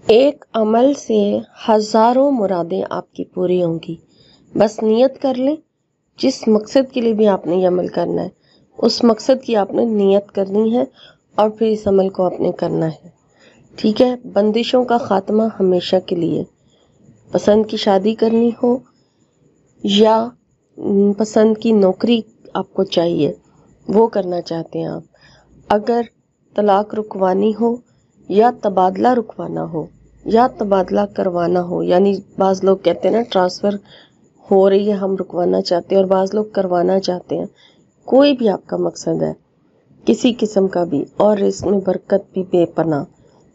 ایک عمل سے ہزاروں مرادیں آپ کی پوری ہوں گی. بس نیت کر لیں. جس مقصد کے لیے بھی آپ نے یہ عمل کرنا ہے اس مقصد کی آپ نے نیت کرنی ہے اور پھر اس عمل کو آپ نے کرنا ہے. ٹھیک ہے. بندشوں کا خاتمہ ہمیشہ کے لیے. پسند کی شادی کرنی ہو یا پسند کی نوکری آپ کو چاہیے وہ کرنا چاہتے ہیں آپ. اگر طلاق رکوانی ہو یا تبادلہ رکوانا ہو یا تبادلہ کروانا ہو، یعنی بعض لوگ کہتے ہیں نا ٹرانسفر ہو رہی ہے ہم رکوانا چاہتے ہیں، اور بعض لوگ کروانا چاہتے ہیں. کوئی بھی آپ کا مقصد ہے کسی قسم کا بھی اور اس میں برکت بھی بے پناہ،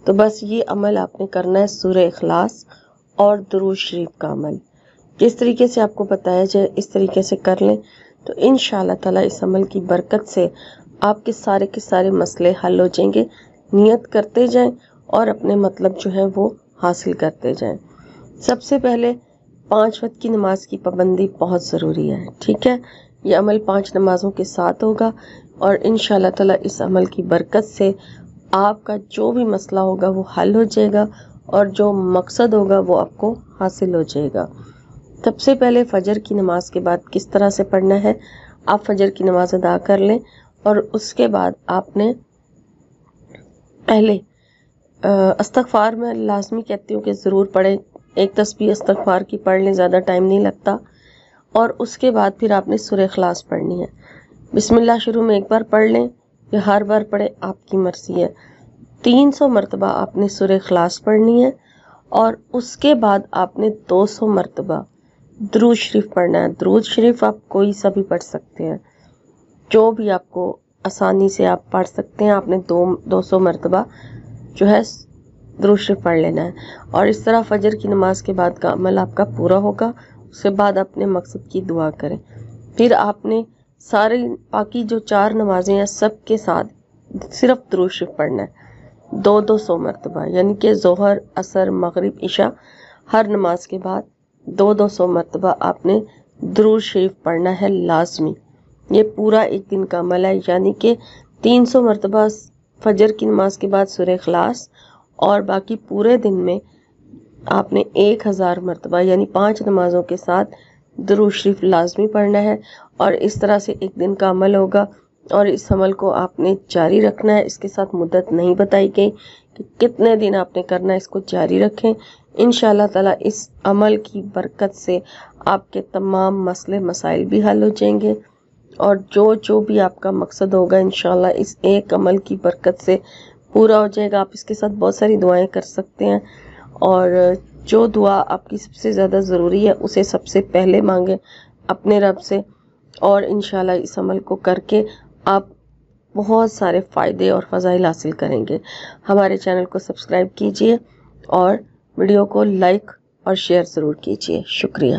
تو بس یہ عمل آپ نے کرنا ہے. سورہ اخلاص اور درود شریف کا عمل جس طریقے سے آپ کو بتایا جائے اس طریقے سے کر لیں تو انشاءاللہ تعالیٰ اس عمل کی برکت سے آپ کے سارے مسئلے حل ہو جائیں گے. نیت کرتے جائیں اور اپنے مطلب جو ہے وہ حاصل کرتے جائیں. سب سے پہلے 5 وقت کی نماز کی پابندی بہت ضروری ہے. ٹھیک ہے. یہ عمل 5 نمازوں کے ساتھ ہوگا اور انشاءاللہ تعالیٰ اس عمل کی برکت سے آپ کا جو بھی مسئلہ ہوگا وہ حل ہو جائے گا اور جو مقصد ہوگا وہ آپ کو حاصل ہو جائے گا. سب سے پہلے فجر کی نماز کے بعد کس طرح سے پڑھنا ہے، آپ فجر کی نماز ادا کر لیں اور اس کے بعد آپ نے پہلے استغفار میں لازمی کہتی ہوں کہ ضرور پڑھیں. ایک تسبیح استغفار کی پڑھ لیں، زیادہ ٹائم نہیں لگتا. اور اس کے بعد پھر آپ نے سورہ اخلاص پڑھنی ہے. بسم اللہ شروع میں ایک بار پڑھ لیں یا ہر بار پڑھیں، آپ کی مرضی ہے. 300 مرتبہ آپ نے سورہ اخلاص پڑھنی ہے اور اس کے بعد آپ نے 200 مرتبہ درود شریف پڑھنا ہے. درود شریف آپ کوئی سا بھی پڑھ سکتے ہیں، جو بھی آپ کو آسانی سے آپ پڑھ سکتے ہیں. آپ نے 200 مرتبہ جو ہے درود شریف پڑھ لینا ہے اور اس طرح فجر کی نماز کے بعد کا عمل آپ کا پورا ہوگا. اس کے بعد اپنے مقصد کی دعا کریں. پھر آپ نے سارے باقی جو 4 نمازیں ہیں سب کے ساتھ صرف درود شریف پڑھنا ہے 200 مرتبہ، یعنی کہ ظہر، عصر، مغرب، عشاء ہر نماز کے بعد 200 مرتبہ آپ نے درود شریف پڑھنا ہے لازمی. یہ پورا ایک دن کا عمل ہے، یعنی کہ 300 مرتبہ فجر کی نماز کے بعد سورہ اخلاص اور باقی پورے دن میں آپ نے 1000 مرتبہ یعنی 5 نمازوں کے ساتھ درود شریف لازمی پڑھنا ہے. اور اس طرح سے ایک دن کا عمل ہوگا اور اس عمل کو آپ نے جاری رکھنا ہے. اس کے ساتھ مدت نہیں بتائی گئی کہ کتنے دن آپ نے کرنا ہے، اس کو جاری رکھیں. انشاءاللہ تعالیٰ اس عمل کی برکت سے آپ کے تمام مسئلے مسائل بھی حل ہو جائیں گے اور جو بھی آپ کا مقصد ہوگا انشاءاللہ اس ایک عمل کی برکت سے پورا ہو جائے گا. آپ اس کے ساتھ بہت ساری دعائیں کر سکتے ہیں اور جو دعا آپ کی سب سے زیادہ ضروری ہے اسے سب سے پہلے مانگیں اپنے رب سے، اور انشاءاللہ اس عمل کو کر کے آپ بہت سارے فائدے اور فضائل حاصل کریں گے. ہمارے چینل کو سبسکرائب کیجئے اور ویڈیو کو لائک اور شیئر ضرور کیجئے. شکریہ.